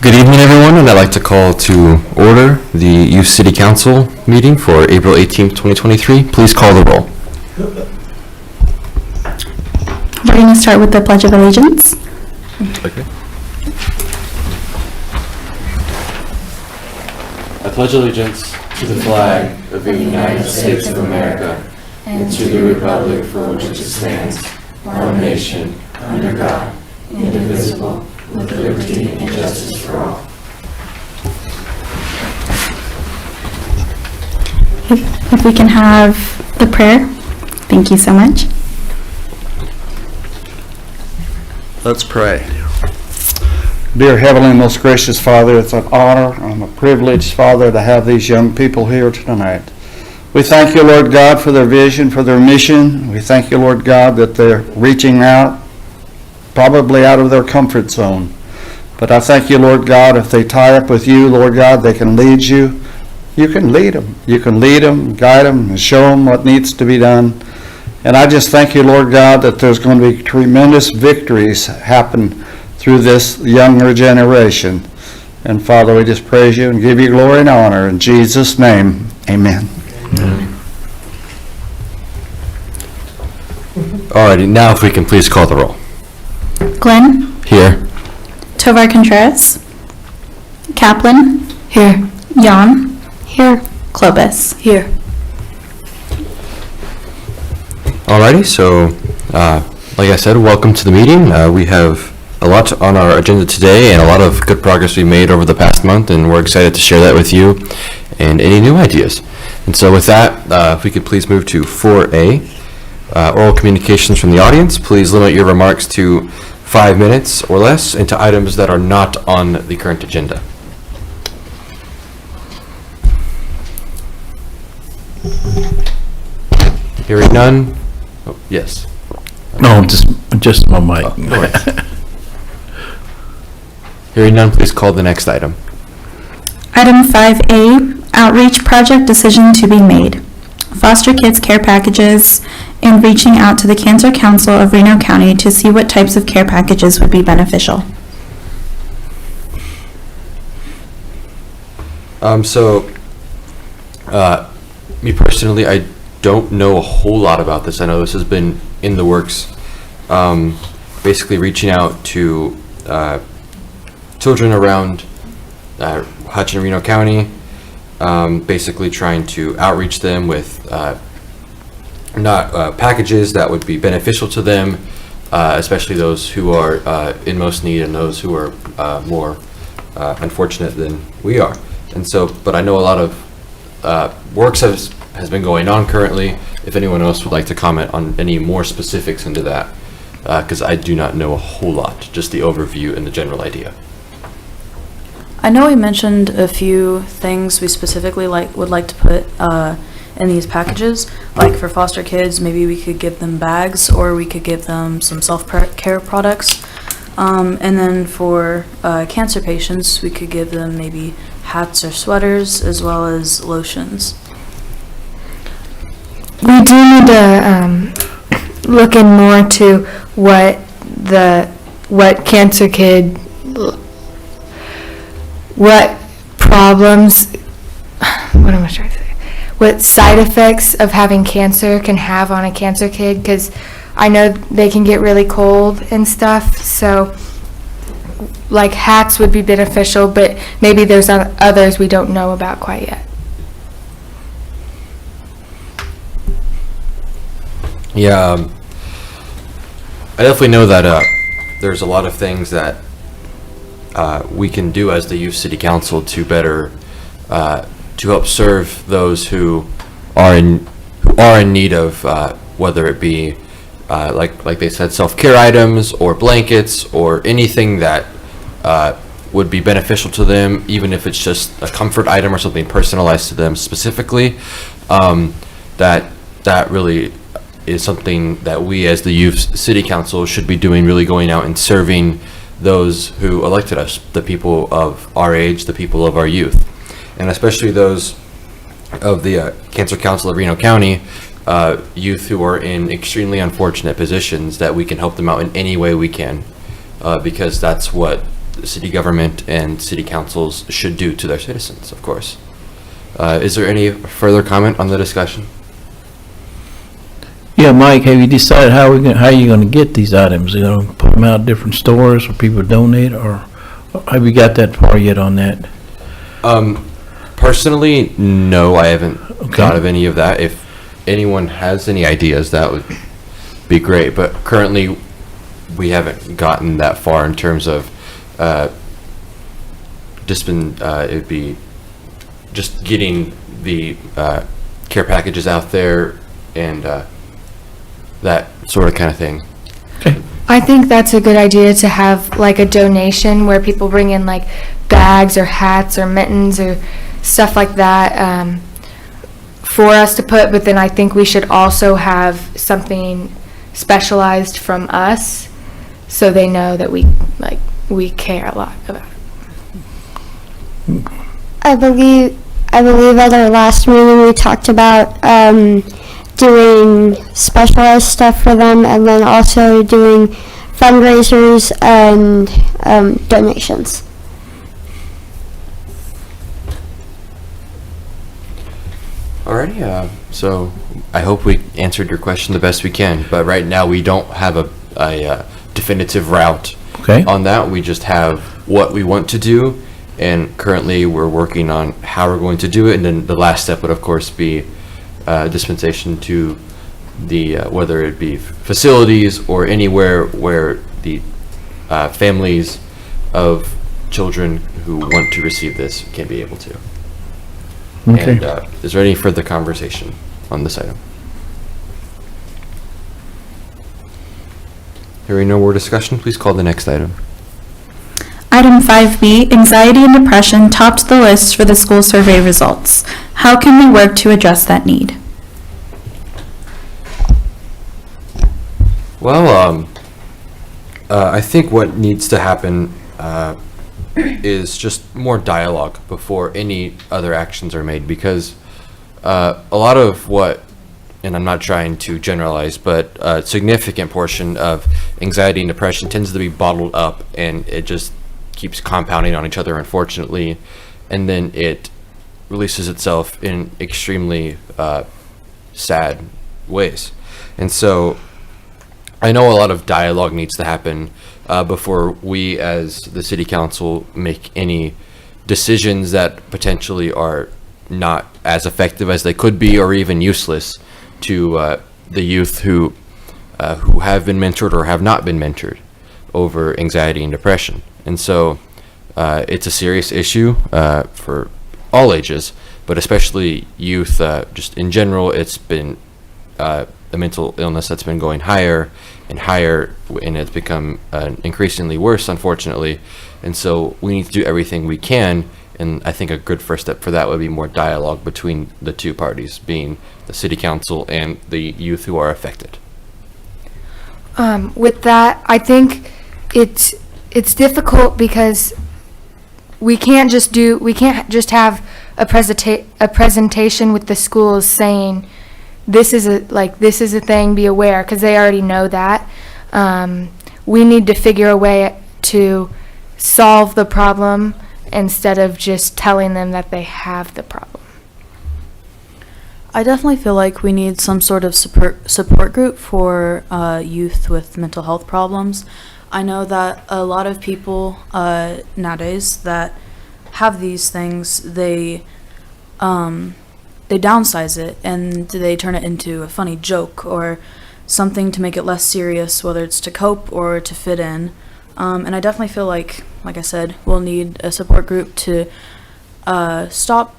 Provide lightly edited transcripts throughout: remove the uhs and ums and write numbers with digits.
Good evening, everyone, and I'd like to call to order the Youth City Council meeting for April 18th, 2023. Please call the roll. We're going to start with the Pledge of Allegiance. Okay. I pledge allegiance to the flag of the United States of America and to the republic for which it stands, one nation, under God, indivisible, with liberty and justice for all. If we can have the prayer. Thank you so much. Let's pray. Dear Heavenly and most gracious Father, it's an honor and a privilege, Father, to have these young people here tonight. We thank you, Lord God, for their vision, for their mission. We thank you, Lord God, that they're reaching out, probably out of their comfort zone. But I thank you, Lord God, if they tie up with you, Lord God, they can lead you. You can lead them. You can lead them, guide them, and show them what needs to be done. And I just thank you, Lord God, that there's going to be tremendous victories happen through this younger generation. And Father, we just praise you and give you glory and honor. In Jesus' name, amen. Alrighty, now if we can please call the roll. Glenn? Here. Tovar Contreras? Kaplan? Here. Jan? Here. Klobus? Here. Alrighty, so like I said, welcome to the meeting. We have a lot on our agenda today and a lot of good progress we made over the past month, and we're excited to share that with you and any new ideas. And so with that, if we could please move to 4A, oral communications from the audience. Please limit your remarks to 5 minutes or less into items that are not on the current agenda. Hearing none. Oh, yes. No, just my mic. Oh, no worries. Hearing none, please call the next item. Item 5A, outreach project decision to be made. Foster kids care packages and reaching out to the Cancer Council of Reno County to see what types of care packages would be beneficial. Me personally, I don't know a whole lot about this. I know this has been in the works. Basically reaching out to children around Hutchinson, Reno County, basically trying to outreach them with packages that would be beneficial to them, especially those who are in most need and those who are more unfortunate than we are. And so, but I know a lot of works has been going on currently. If anyone else would like to comment on any more specifics into that, because I do not know a whole lot, just the overview and the general idea. I know we mentioned a few things we specifically would like to put in these packages. Like for foster kids, maybe we could give them bags, or we could give them some self-care products. And then for cancer patients, we could give them maybe hats or sweaters, as well as lotions. We do need to look in more to what cancer kid, what problems, what am I trying to say? What side effects of having cancer can have on a cancer kid, because I know they can get really cold and stuff, so like hats would be beneficial, but maybe there's others we don't know about quite yet. Yeah, I definitely know that there's a lot of things that we can do as the youth city council to better to help serve those who are in need of whether it be like they said, self-care items or blankets or anything that would be beneficial to them, even if it's just a comfort item or something personalized to them specifically. That really is something that we as the youth city council should be doing, really going out and serving those who elected us, the people of our age, the people of our youth, and especially those of the Cancer Council of Reno County, youth who are in extremely unfortunate positions, that we can help them out in any way we can, because that's what the city government and city councils should do to their citizens, of course. Is there any further comment on the discussion? Yeah, Mike, have you decided how you gonna get these items? You gonna put them out at different stores or people donate, or have you got that far yet on that? Personally, no, I haven't thought of any of that. If anyone has any ideas, that would be great. But currently, we haven't gotten that far in terms of it'd be just getting the care packages out there and that sort of kind of thing. Okay. I think that's a good idea, to have like a donation where people bring in like bags or hats or mittens or stuff like that for us to put, but then I think we should also have something specialized from us so they know that we care a lot about it. I believe at our last meeting we talked about doing specialized stuff for them, and then also doing fundraisers and donations. Alrighty, so I hope we answered your question the best we can, but right now we don't have a definitive route on that. We just have what we want to do, and currently we're working on how we're going to do it, and then the last step would of course be dispensation to the whether it be facilities or anywhere where the families of children who want to receive this can be able to. Okay. And is there any further conversation on this item? Hearing no more discussion, please call the next item. Item 5B, anxiety and depression topped the list for the school survey results. How can we work to address that need? Well, I think what needs to happen is just more dialogue before any other actions are made, because a lot of what, and I'm not trying to generalize, but a significant portion of anxiety and depression tends to be bottled up, and it just keeps compounding on each other, unfortunately, and then it releases itself in extremely sad ways. And so I know a lot of dialogue needs to happen before we as the city council make any decisions that potentially are not as effective as they could be, or even useless to the youth who have been mentored or have not been mentored over anxiety and depression. And so it's a serious issue for all ages, but especially youth. Just in general, it's been a mental illness that's been going higher and higher, and it's become increasingly worse, unfortunately. And so we need to do everything we can And I think a good first step for that would be more dialogue between the two parties, being the city council and the youth who are affected. With that, I think it's difficult because we can't just have a presentation with the schools saying this is a thing, be aware, because they already know that. We need to figure a way to solve the problem instead of just telling them that they have the problem. I definitely feel like we need some sort of support group for youth with mental health problems. I know that a lot of people nowadays that have these things, they downsize it and they turn it into a funny joke or something to make it less serious, whether it's to cope or to fit in. And I definitely feel like I said, we'll need a support group to stop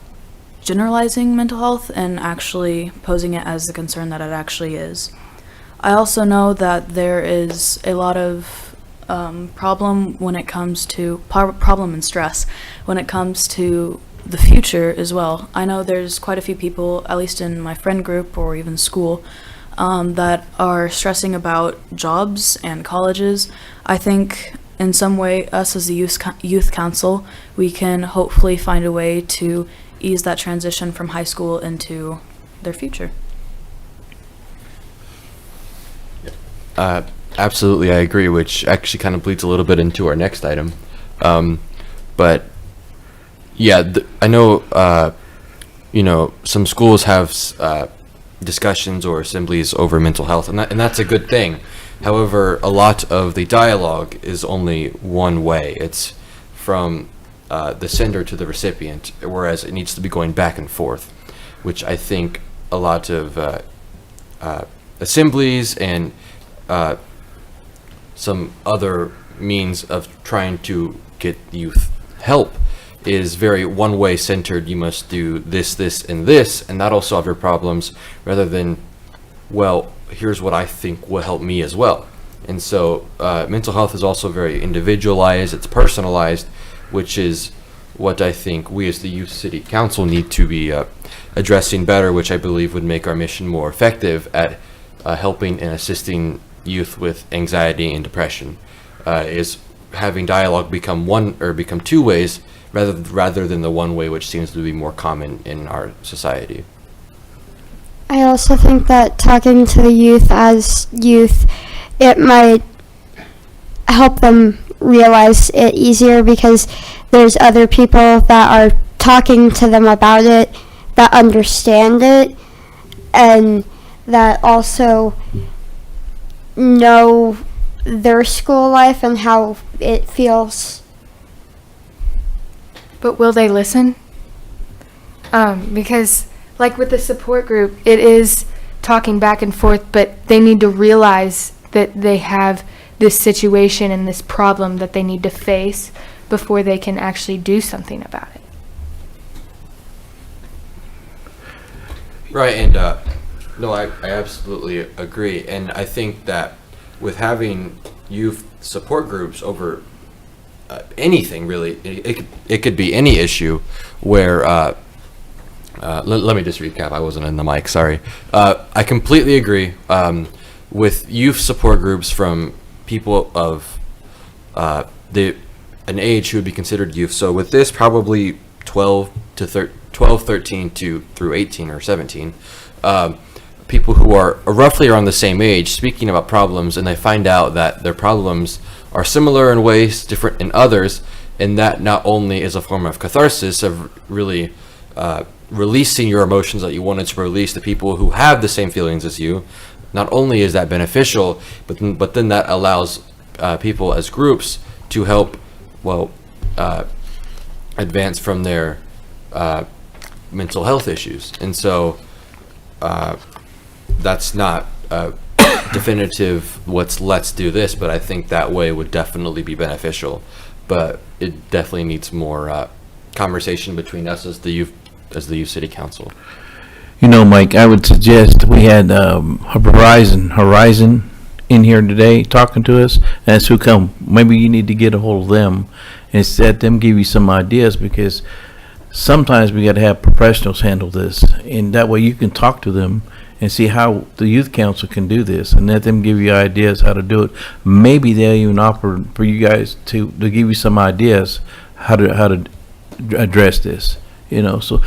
generalizing mental health and actually posing it as the concern that it actually is. I also know that there is a lot of problem when it comes to problem and stress when it comes to the future as well. I know there's quite a few people, at least in my friend group or even school, that are stressing about jobs and colleges. I think in some way, us as the youth council, we can hopefully find a way to ease that transition from high school into their future. Absolutely, I agree, which actually kind of bleeds a little bit into our next item. But yeah, I know, some schools have discussions or assemblies over mental health, and that's a good thing. However, a lot of the dialogue is only one way. It's from the sender to the recipient, whereas it needs to be going back and forth, which I think a lot of assemblies and some other means of trying to get youth help is very one-way centered. You must do this, this, and this, and that'll solve your problems, rather than, well, here's what I think will help me as well. And so mental health is also very individualized, it's personalized, which is what I think we as the Youth City Council need to be addressing better, which I believe would make our mission more effective at helping and assisting youth with anxiety and depression, is having dialogue become two ways rather than the one way, which seems to be more common in our society. I also think that talking to the youth as youth, it might help them realize it easier because there's other people that are talking to them about it, that understand it, and that also know their school life and how it feels. But will they listen? Because like with the support group, it is talking back and forth, but they need to realize that they have this situation and this problem that they need to face before they can actually do something about it. Right, and no, I absolutely agree, and I think that with having youth support groups over anything really, it could be any issue where let me just recap, I wasn't in the mic, sorry. I completely agree with youth support groups from people of an age who would be considered youth. So with this, probably 12, 13 through 18 or 17, people who are roughly around the same age speaking about problems, and they find out that their problems are similar in ways, different in others, and that not only is a form of catharsis of really releasing your emotions that you wanted to release to people who have the same feelings as you. Not only is that beneficial, but then that allows people as groups to help, advance from their mental health issues. And so that's not definitive let's do this, but I think that way would definitely be beneficial. But it definitely needs more conversation between us as the youth city council. You know, Mike, I would suggest we had Horizon in here today talking to us. That's who come. Maybe you need to get a hold of them and let them give you some ideas, because sometimes we got to have professionals handle this, and that way you can talk to them and see how the youth council can do this, and let them give you ideas how to do it. Maybe they'll even offer for you guys to give you some ideas how to address this. So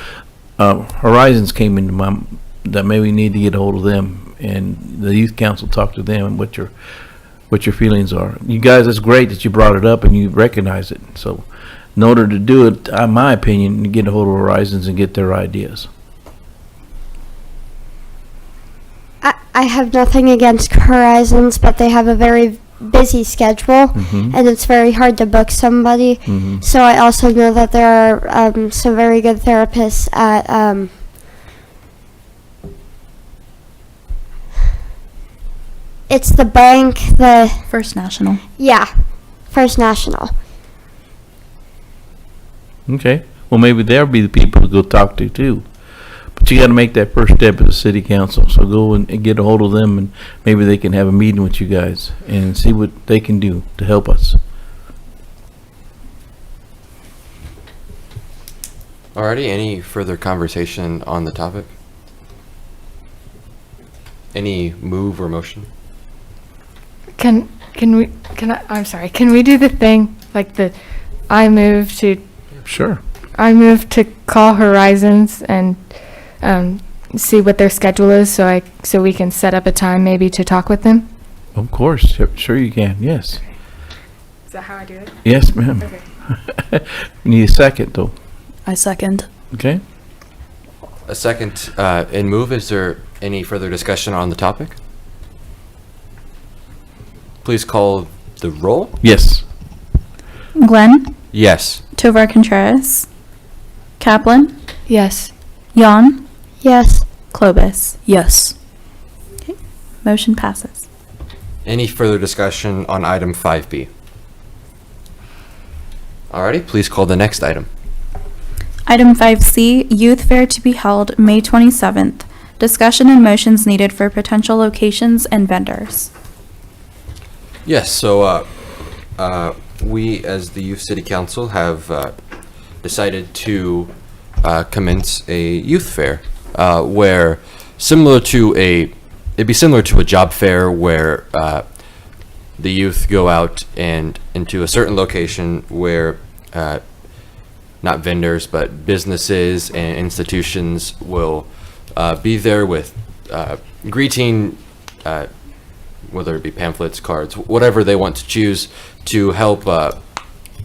Horizons came into my that maybe we need to get a hold of them, and the youth council talk to them and what your feelings are. You guys, it's great that you brought it up and you recognize it. So in order to do it, in my opinion, you get a hold of Horizons and get their ideas. I have nothing against Horizons, but they have a very busy schedule, and it's very hard to book somebody. So I also know that there are some very good therapists at it's the bank, First National. First National. Okay. Well, maybe they'll be the people to go talk to too. But you got to make that first step as a city council. So go and get a hold of them, and maybe they can have a meeting with you guys and see what they can do to help us. Alrighty, any further conversation on the topic? Any move or motion? Can we do the thing like I move Sure. to call Horizons and see what their schedule is, so we can set up a time maybe to talk with them? Of course. Sure you can. Yes. Is that how I do it? Yes, ma'am. Okay. Need a second, though. I second. Okay. A second in move. Is there any further discussion on the topic? Please call the roll. Yes. Glenn, Yes. Tovar Contreras, Kaplan, Yes. Jan, Yes. Klobus. Yes. Motion passes. Any further discussion on item 5B? Alrighty, please call the next item. Item 5C, Youth Fair to be held May 27th. Discussion and motions needed for potential locations and vendors. Yes, so we as the Youth City Council have decided to commence a youth fair where it'd be similar to a job fair where the youth go out and into a certain location where not vendors but businesses and institutions will be there with greeting, whether it be pamphlets, cards, whatever they want to choose to help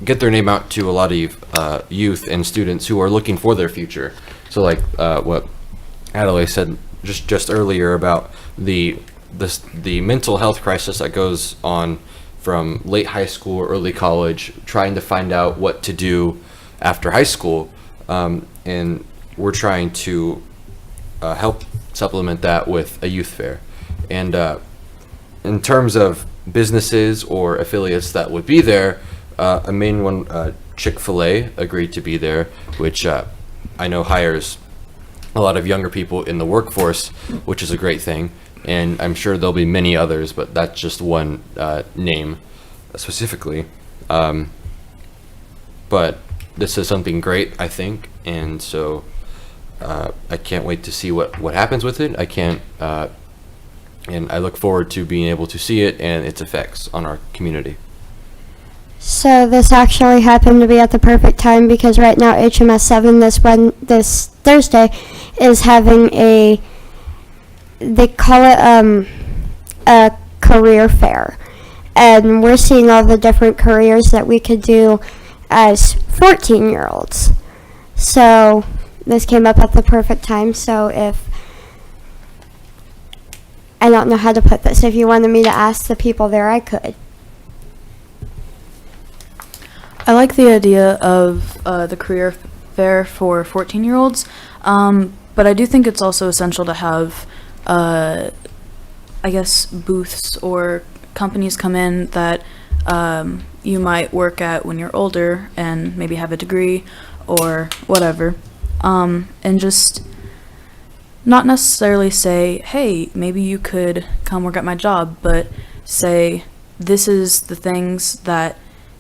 get their name out to a lot of youth and students who are looking for their future. So like what Adelaide said just earlier about the mental health crisis that goes on from late high school or early college, trying to find out what to do after high school, and we're trying to help supplement that with a youth fair. And in terms of businesses or affiliates that would be there, a main one, Chick-fil-A, agreed to be there, which I know hires a lot of younger people in the workforce, which is a great thing. And I'm sure there'll be many others, but that's just one name specifically. But this is something great, I think, and so I can't wait to see what happens with it. And I look forward to being able to see it and its effects on our community. So this actually happened to be at the perfect time because right now HMS 7 this Thursday is having they call it a career fair, and we're seeing all the different careers that we could do as 14-year-olds. So this came up at the perfect time. So I don't know how to put this. If you wanted me to ask the people there, I could. I like the idea of the career fair for 14-year-olds, but I do think it's also essential to have, I guess, booths or companies come in that you might work at when you're older and maybe have a degree or whatever, and just not necessarily say, hey, maybe you could come work at my job, but say, this is the things that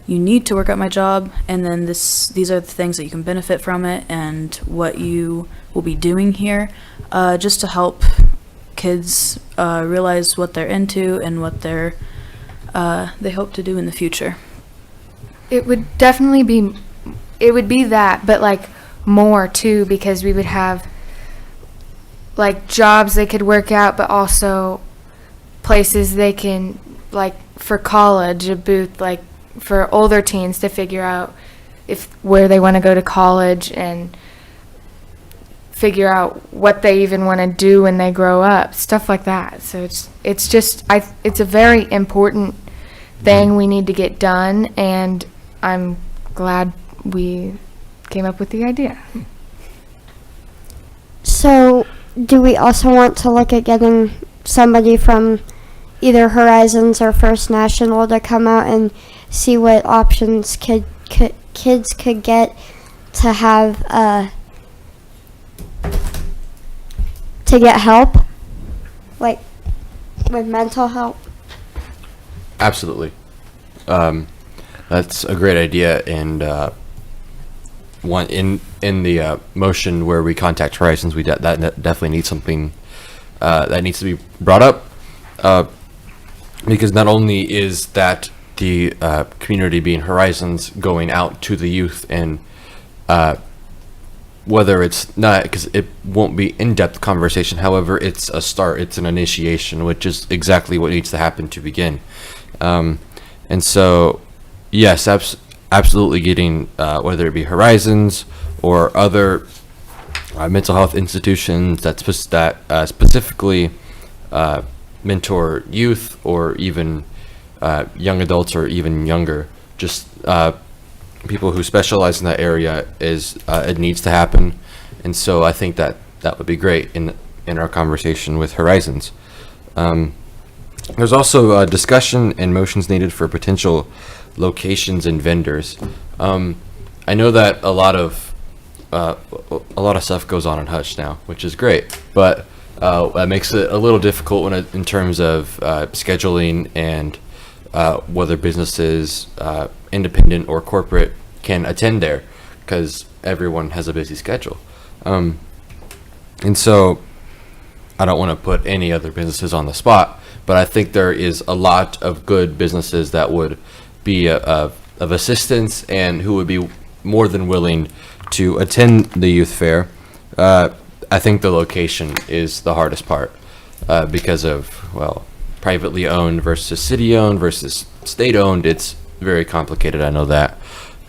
you need to work at my job, and then these are the things that you can benefit from it and what you will be doing here, just to help kids realize what they're into and what they hope to do in the future. It would definitely be that, but like more too, because we would have like jobs they could work out, but also places they can, like for college, a booth like for older teens to figure out where they want to go to college and figure out what they even want to do when they grow up, stuff like that. So it's a very important thing we need to get done, and I'm glad we came up with the idea. So, do we also want to look at getting somebody from either Horizons or First National to come out and see what options kids could get to have to get help, like with mental help? Absolutely. That's a great idea, and one in the motion where we contact Horizons, that definitely needs something that needs to be brought up, because not only is that the community being Horizons going out to the youth, and whether it's not, because it won't be in-depth conversation, however, it's a start, it's an initiation, which is exactly what needs to happen to begin. And so, yes, absolutely getting, whether it be Horizons or other mental health institutions that specifically mentor youth, or even young adults, or even younger, just people who specialize in that area, it needs to happen. And so I think that would be great in our conversation with Horizons. There's also discussion and motions needed for potential locations and vendors. I know that a lot of stuff goes on in Hutch now, which is great, but that makes it a little difficult in terms of scheduling and whether businesses, independent or corporate, can attend there, because everyone has a busy schedule. And so I don't want to put any other businesses on the spot, but I think there is a lot of good businesses that would be of assistance and who would be more than willing to attend the youth fair. I think the location is the hardest part, because of, well, privately owned versus city owned versus state owned. It's very complicated, I know that.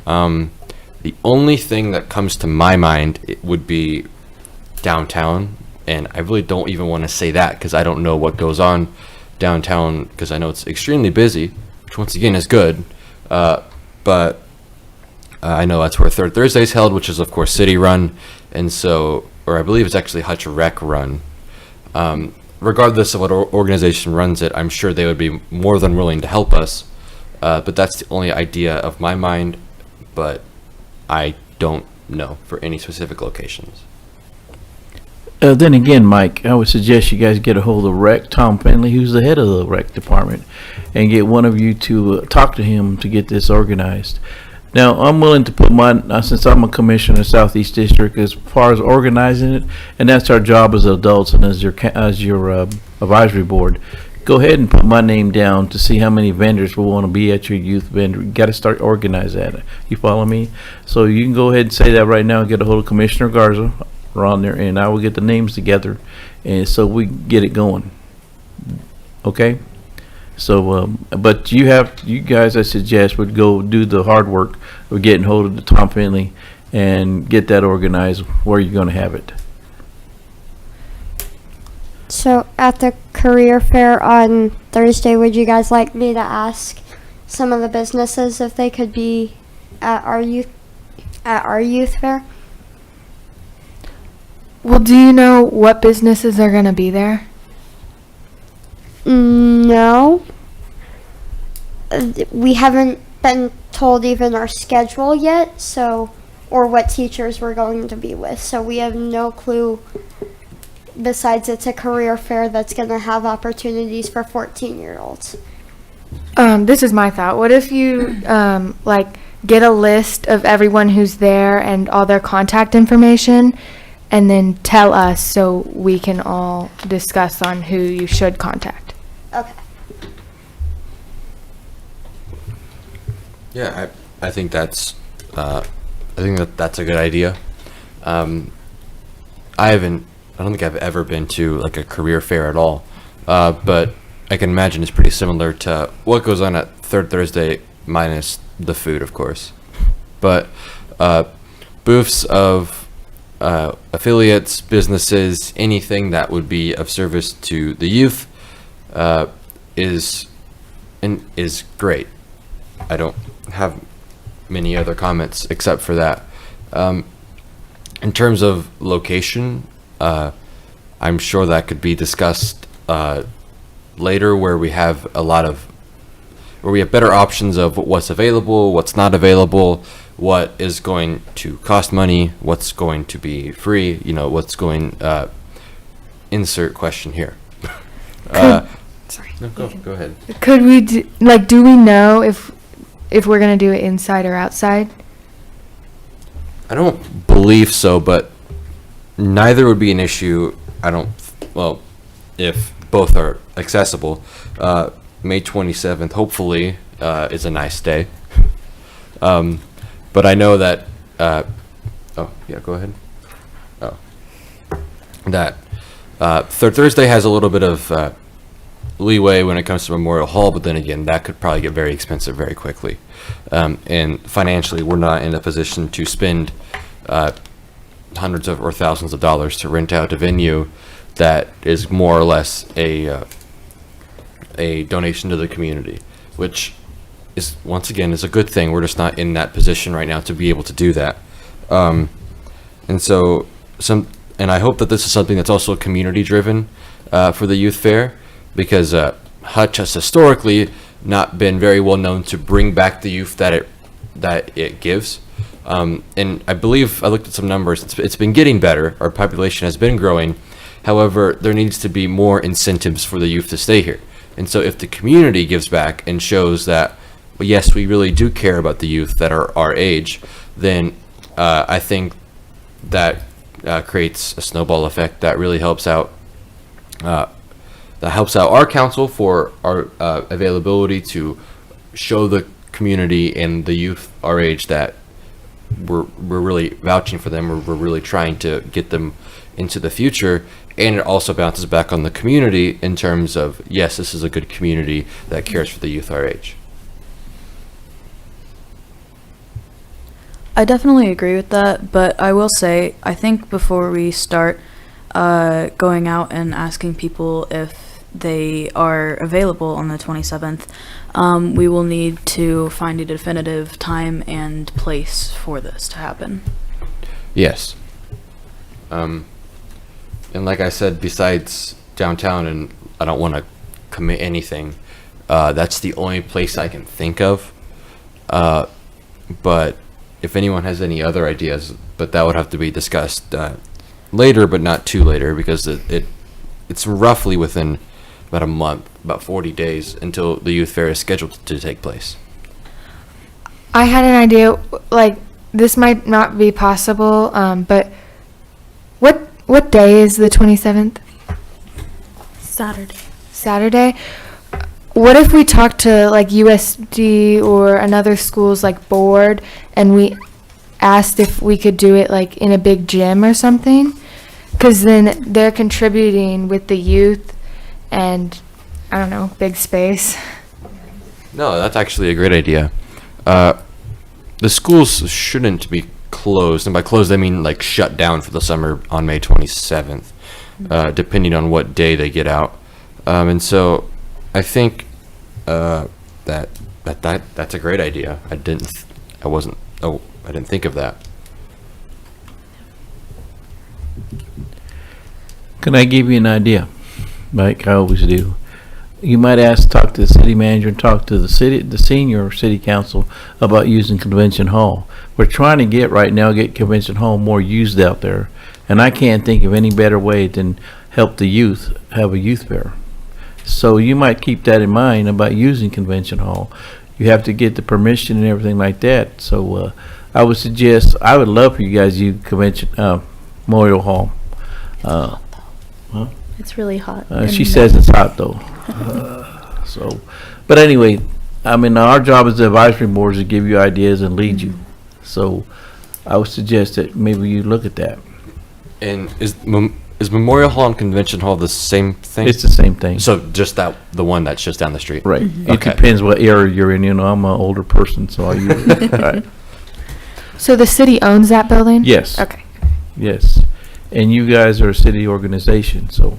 The only thing that comes to my mind, it would be downtown, and I really don't even want to say that because I don't know what goes on downtown, because I know it's extremely busy, which once again is good, but I know that's where Third Thursday's held, which is of course city run, and so, or I believe it's actually Hutch Rec run. Regardless of what organization runs it, I'm sure they would be more than willing to help us, but that's the only idea of my mind, but I don't know for any specific locations. Then again, Mike, I would suggest you guys get a hold of Rec, Tom Finley, who's the head of the Rec department, and get one of you to talk to him to get this organized. Now, I'm willing to put since I'm a commissioner in Southeast District, as far as organizing it, and that's our job as adults and as your advisory board. Go ahead and put my name down to see how many vendors will want to be at your youth vendor. You got to start organizing that. You follow me? So you can go ahead and say that right now and get a hold of Commissioner Garza around there, and I will get the names together, and so we get it going. Okay? So, but you guys, I suggest, would go do the hard work of getting hold of the Tom Finley and get that organized where you're going to have it. So at the career fair on Thursday, would you guys like me to ask some of the businesses if they could be at our youth fair? Well, do you know what businesses are going to be there? No. We haven't been told even our schedule yet, or what teachers we're going to be with, so we have no clue. Besides, it's a career fair that's going to have opportunities for 14-year-olds. This is my thought. What if you like get a list of everyone who's there and all their contact information, and then tell us so we can all discuss on who you should contact? Okay. Yeah, I think that's that's a good idea. I don't think I've ever been to like a career fair at all, but I can imagine it's pretty similar to what goes on at Third Thursday, minus the food, of course. But booths of affiliates, businesses, anything that would be of service to the youth is great. I don't have many other comments except for that. In terms of location, I'm sure that could be discussed later, where we have better options of what's available, what's not available, what is going to cost money, what's going to be free, what's going, insert question here. Sorry. No, go ahead. Could we do we know if we're gonna do it inside or outside? I don't believe so, but neither would be an issue. If both are accessible. May 27th, hopefully, is a nice day. But I know that, oh, yeah, go ahead. Oh. That Third Thursday has a little bit of leeway when it comes to Memorial Hall, but then again, that could probably get very expensive very quickly. And financially, we're not in a position to spend hundreds of or thousands of dollars to rent out a venue that is more or less a donation to the community, which is, once again, is a good thing. We're just not in that position right now to be able to do that. And I hope that this is something that's also community driven for the youth fair, because Hutch has historically not been very well known to bring back the youth that it gives. And I believe I looked at some numbers. It's been getting better. Our population has been growing. However, there needs to be more incentives for the youth to stay here. And so if the community gives back and shows that, well, yes, we really do care about the youth that are our age, then I think that creates a snowball effect that really helps out. That helps out our council for our availability to show the community and the youth our age that we're really vouching for them, or we're really trying to get them into the future. And it also bounces back on the community in terms of, yes, this is a good community that cares for the youth our age. I definitely agree with that, but I will say, I think before we start going out and asking people if they are available on the 27th, we will need to find a definitive time and place for this to happen. Yes. And like I said, besides downtown, and I don't want to commit anything, that's the only place I can think of. But if anyone has any other ideas, but that would have to be discussed later, but not too later, because it's roughly within about a month, about 40 days until the youth fair is scheduled to take place. I had an idea, like, this might not be possible, but what day is the 27th? Saturday? What if we talk to, like, USD or another school's, like, board, and we asked if we could do it, like, in a big gym or something? Because then they're contributing with the youth and, I don't know, big space. No, that's actually a great idea. The schools shouldn't be closed, and by closed I mean like shut down for the summer on May 27th, depending on what day they get out. And so I think that's a great idea. I didn't think of that. Can I give you an idea, like I always do? You might talk to the city manager and talk to the senior city council about using Convention Hall. We're trying to get Convention Hall more used out there, and I can't think of any better way than help the youth have a youth fair. So you might keep that in mind about using convention hall. You have to get the permission and everything like that. So I would suggest, I would love for you guys to use convention, Memorial Hall. It's really hot. She says it's hot though. So, but anyway, I mean, our job as the advisory board is to give you ideas and lead you. So I would suggest that maybe you look at that. And is Memorial Hall and Convention Hall the same thing? It's the same thing. So just the one that's just down the street? Right. It Okay. depends what area you're in. You know, I'm an older person, so I use it. All right. So the city owns that building? Yes. Okay. Yes. And you guys are a city organization, so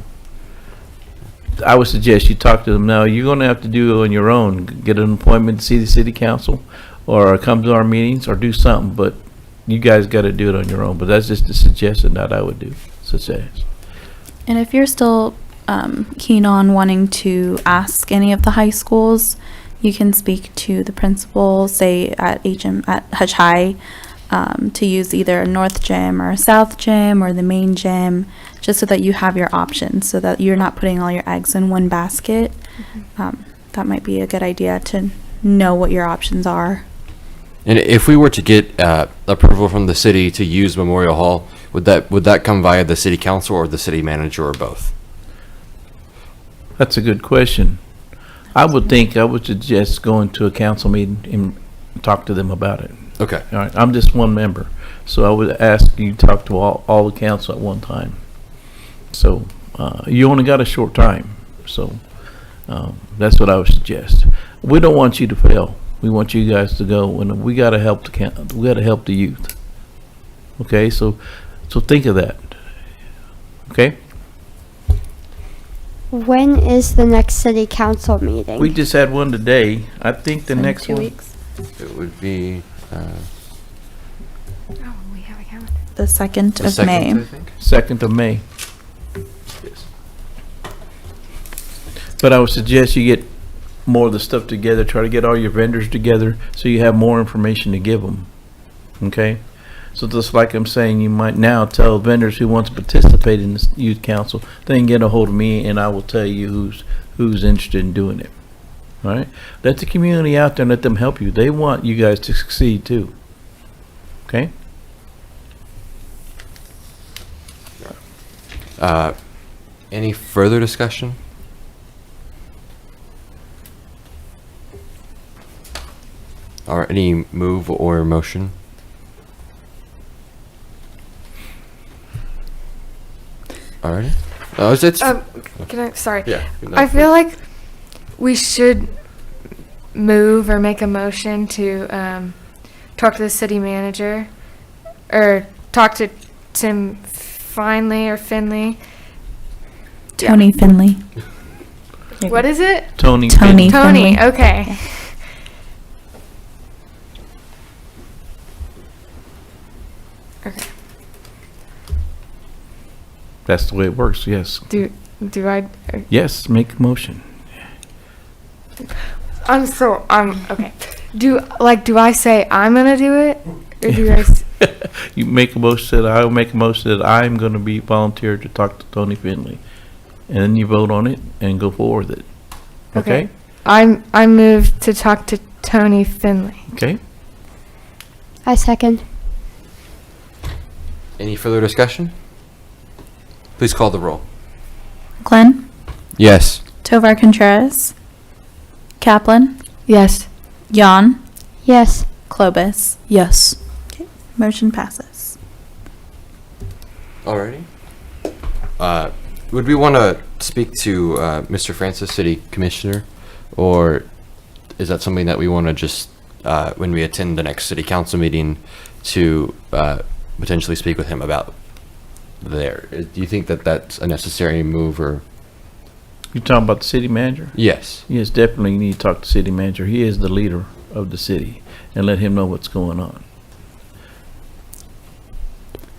I would suggest you talk to them. Now, you're going to have to do it on your own. Get an appointment to see the city council, or come to our meetings, or do something, but you guys got to do it on your own. But that's just a suggestion that I would do, suggest. And if you're still keen on wanting to ask any of the high schools, you can speak to the principal, say at Hutch High, to use either a north gym or a south gym or the main gym, just so that you have your options, so that you're not putting all your eggs in one basket. That might be a good idea to know what your options are. And if we were to get approval from the city to use Memorial Hall, would that come via the city council or the city manager or both? That's a good question. I would suggest going to a council meeting and talk to them about it. Okay. All right, I'm just one member, so I would ask you to talk to all the council at one time. So, you only got a short time, so, that's what I would suggest. We don't want you to fail. We want you guys to go, and we gotta help we gotta help the youth. Okay, so think of that. Okay? When is the next city council meeting? We just had one today. I think the In next 2 one. weeks. It would be Oh, we have a calendar. The 2nd the of 2nd, May. I think. 2nd of May. But I would suggest you get more of the stuff together, try to get all your vendors together so you have more information to give them. Okay? So just like I'm saying, you might now tell vendors who want to participate in this youth council, they can get a hold of me and I will tell you who's interested in doing it. All right? Let the community out there and let them help you. They want you guys to succeed too. Okay? Any further discussion? Or any move or motion? Alrighty. Can I, sorry. Yeah. I feel like we should move or make a motion to talk to the city manager, or talk to Tim Finley. Tony Finley. What is it? Tony. Tony. Tony. Finley. Okay. Okay. That's the way it works, yes. Do I? Yes, make a motion. I'm okay. Do I say I'm gonna do it, or do I? You make a motion that I'll make a motion that I'm going to be volunteer to talk to Tony Finley. And then you vote on it and go forward with it. Okay? I move to talk to Tony Finley. Okay? I second. Any further discussion? Please call the roll. Glenn, Yes. Tovar Contreras, Kaplan, Yes. Jan, Yes. Clovis. Yes. Motion passes. Alrighty. Would we want to speak to Mr. Francis, City Commissioner, or is that something that we want to just, when we attend the next City Council meeting, to potentially speak with him about there? Do you think that that's a necessary move, or? You talking about the city manager? Yes. Yes, definitely you need to talk to the city manager. He is the leader of the city, and let him know what's going on.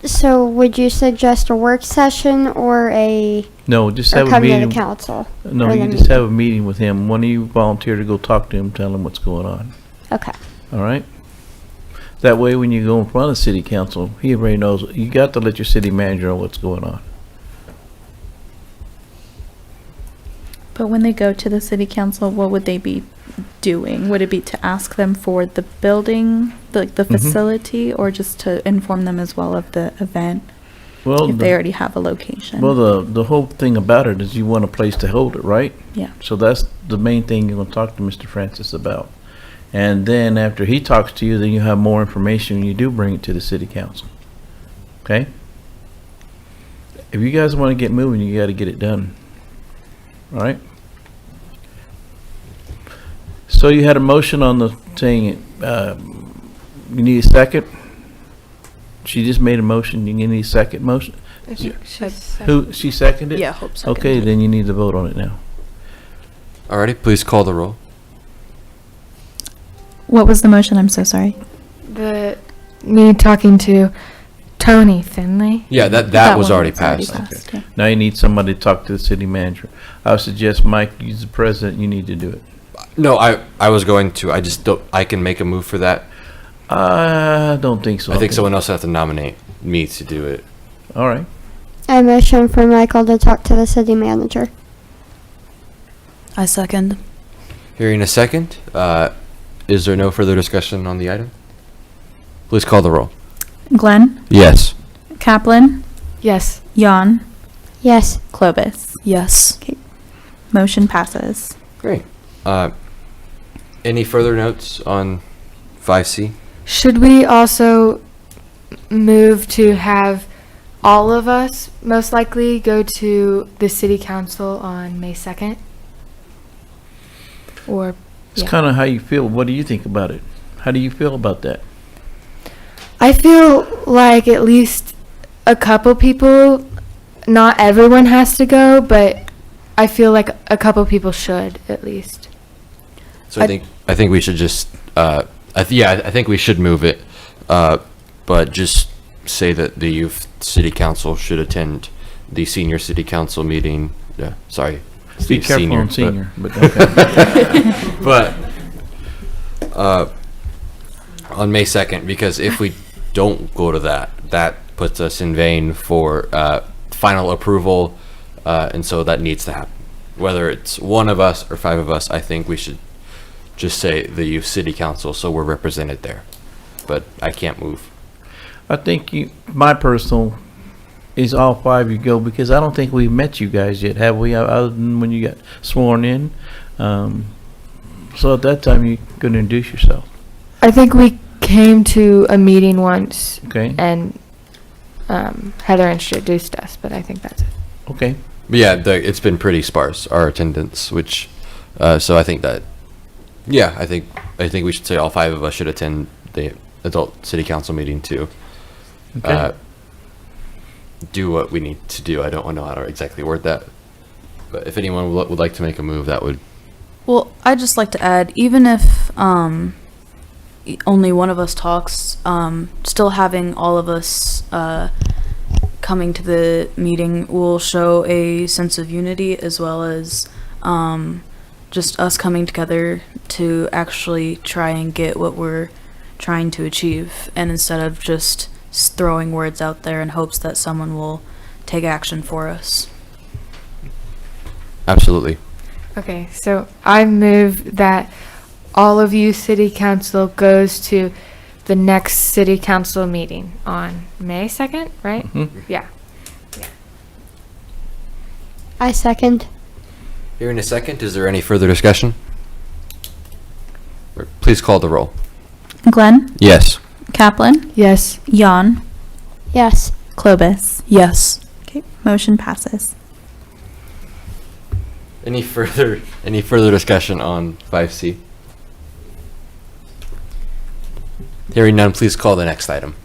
So would you suggest a work session or No, just or have a come to meeting. the council? No, or you the just meeting? have a meeting with him. One of you volunteer to go talk to him, tell him what's going on. Okay. All right? That way, when you go in front of city council, he already knows. You got to let your city manager know what's going on. But when they go to the city council, what would they be doing? Would it be to ask them for the building, the facility, or just to inform them as well of the event Well, if they already have a location? well, the whole thing about it is you want a place to hold it, right? Yeah. So that's the main thing you're gonna talk to Mr. Francis about. And then after he talks to you, then you have more information when you do bring it to the city council. Okay? If you guys wanna get moving, you gotta get it done. All right? So you had a motion on the thing, you need a second? She just made a motion, you need a second motion? Who, she seconded? Yeah, hope so. Okay, then you need to vote on it now. Alrighty, please call the roll. What was the motion? I'm so sorry. Me talking to Tony Finley. Yeah, that was one already was passed. yeah. Now you need somebody to talk to the city manager. I would suggest, Mike, you're the president, you need to do it. No, I was going to. I just don't. I can make a move for that. I don't think so. I think someone else has to nominate me to do it. All right. I motion for Michael to talk to the city manager. I second. Hearing a second, is there no further discussion on the item? Please call the roll. Glenn, Yes. Kaplan, Yes. Jan, Yes. Clovis. Yes. Motion passes. Great. Any further notes on 5C? Should we also move to have all of us most likely go to the city council on May 2nd? Or, It's yeah. kind of how you feel. What do you think about it? How do you feel about that? I feel like at least a couple people, not everyone has to go, but I feel like a couple people should at least. So I think we should just I think we should move it, but just say that the youth city council should attend the senior city council meeting. Sorry, Be careful on but- senior, but okay. but on May 2nd, because if we don't go to that puts us in vain for final approval, and so that needs to happen. Whether it's one of us or five of us, I think we should just say the youth city council so we're represented there. But I can't move. I think my personal is all five you go, because I don't think we've met you guys yet, have we? Other than when you got sworn in. So at that time, you could introduce yourself. I think we came to a meeting once Okay? and Heather introduced us, but I think that's it. Okay. But yeah, it's been pretty sparse, our attendance, which, so I think that, yeah, I think we should say all five of us should attend the adult city council meeting to Okay. do what we need to do. I don't know how to exactly word that, but if anyone would like to make a move, that would. Well, I'd just like to add, even if only one of us talks, still having all of us coming to the meeting will show a sense of unity, as well as just us coming together to actually try and get what we're trying to achieve, and instead of just throwing words out there in hopes that someone will take action for us. Absolutely. Okay, so I move that all of you city council goes to the next city council meeting on May 2nd, right? Mhm. Yeah. I second. Here in a second, is there any further discussion? Please call the roll. Glenn, Yes. Kaplan, Yes. Jan, Yes. Clovis. Yes. Okay, motion passes. Any further discussion on 5C? Hearing none, please call the next item.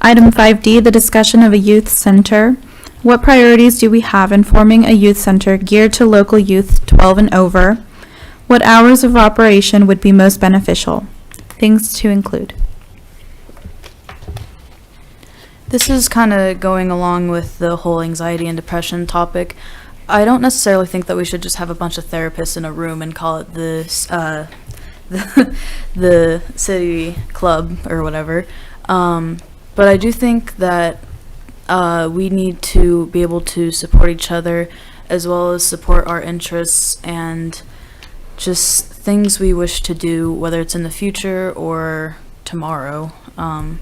Item 5D, the discussion of a youth center. What priorities do we have in forming a youth center geared to local youth 12 and over? What hours of operation would be most beneficial? Things to include. This is kind of going along with the whole anxiety and depression topic. I don't necessarily think that we should just have a bunch of therapists in a room and call it the city club or whatever. But I do think that we need to be able to support each other, as well as support our interests and just things we wish to do, whether it's in the future or tomorrow. Far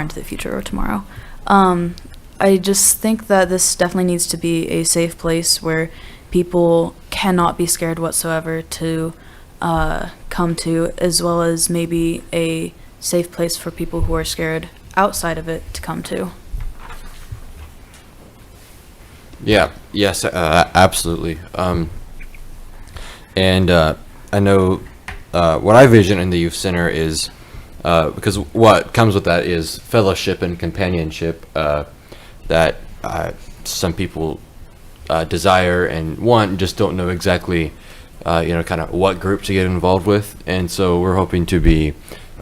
into the future or tomorrow. I just think that this definitely needs to be a safe place where people cannot be scared whatsoever to come to, as well as maybe a safe place for people who are scared outside of it to come to. Yeah, yes, absolutely. And I know what I vision in the youth center is, because what comes with that is fellowship and companionship that some people desire and want, just don't know exactly, kind of what group to get involved with. And so we're hoping to be,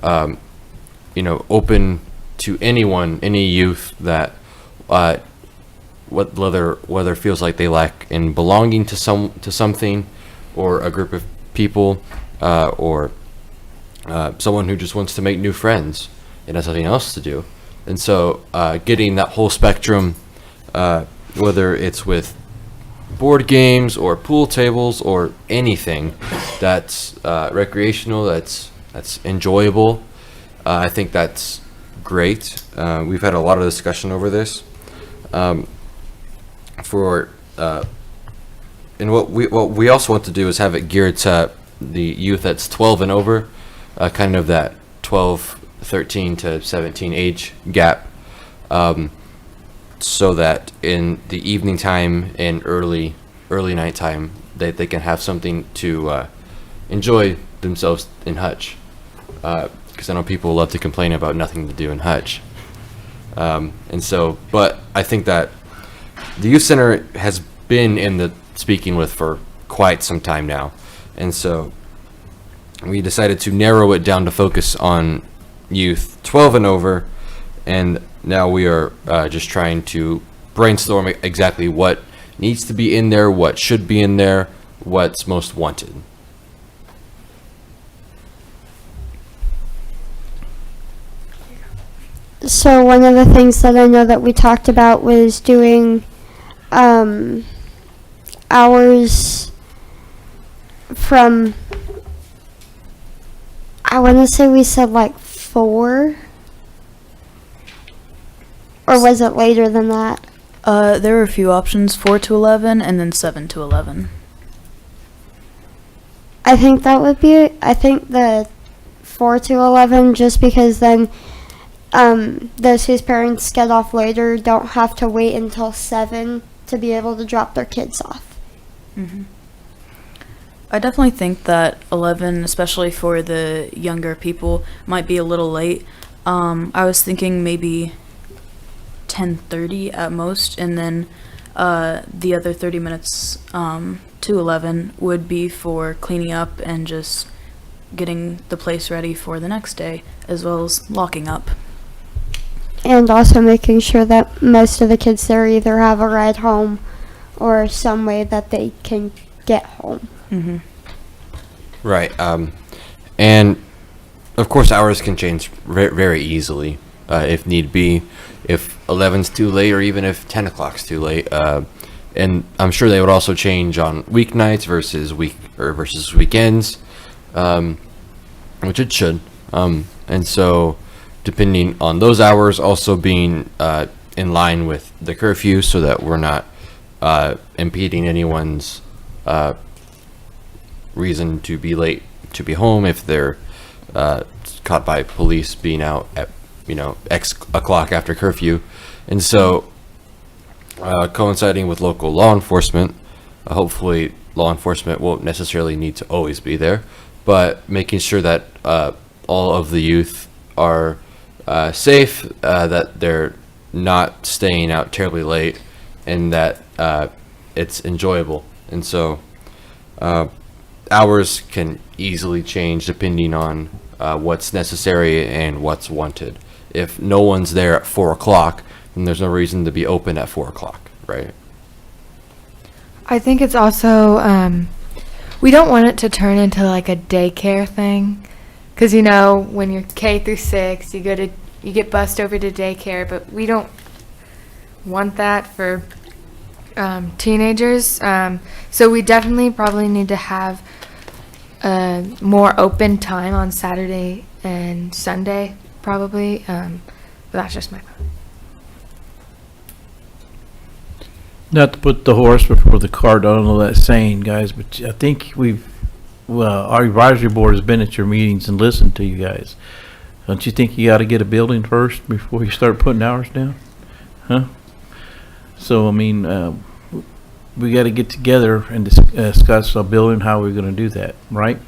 open to anyone, any youth that whether feels like they lack in belonging to something, or a group of people, or someone who just wants to make new friends and has something else to do. And so getting that whole spectrum, whether it's with board games or pool tables or anything that's recreational, that's enjoyable, I think that's great. We've had a lot of discussion over this. And what we also want to do is have it geared to the youth that's 12 and over, kind of that 12, 13 to 17 age gap, so that in the evening time and early night time they can have something to enjoy themselves in Hutch, because I know people love to complain about nothing to do in Hutch. But I think that the youth center has been in the speaking with for quite some time now, and so we decided to narrow it down to focus on youth 12 and over, and now we are just trying to brainstorm exactly what needs to be in there, what should be in there, what's most wanted. So one of the things that I know that we talked about was doing hours from, I want to say we said like 4, or was it later than that? There were a few options, 4 to 11 and then 7 to 11. I think the 4 to 11, just because then those whose parents get off later don't have to wait until 7 to be able to drop their kids off. Mm-hmm. I definitely think that 11, especially for the younger people, might be a little late. I was thinking maybe 10:30 at most, and then the other 30 minutes to 11 would be for cleaning up and just getting the place ready for the next day, as well as locking up. And also making sure that most of the kids there either have a ride home or some way that they can get home. Mm-hmm. Right. And of course hours can change very easily, if need be, if 11's too late, or even if 10 o'clock's too late. And I'm sure they would also change on weeknights versus weekends, which it should. And so depending on those hours also being in line with the curfew, so that we're not impeding anyone's reason to be late to be home if they're caught by police being out at X o'clock after curfew. And so coinciding with local law enforcement, hopefully law enforcement won't necessarily need to always be there, but making sure that all of the youth are safe, that they're not staying out terribly late, and that it's enjoyable. And so hours can easily change depending on what's necessary and what's wanted. If no one's there at 4 o'clock, then there's no reason to be open at 4 o'clock, right? I think it's also, we don't want it to turn into like a daycare thing. Because, when you're K through 6, you get bused over to daycare, but we don't want that for teenagers. So we definitely probably need to have more open time on Saturday and Sunday, probably. But that's just my thought. Not to put the horse before the cart, I don't know that saying, guys, but I think our advisory board has been at your meetings and listened to you guys. Don't you think you got to get a building first before you start putting hours down? Huh? So, I mean, we got to get together and discuss a building, how we're going to do that, right?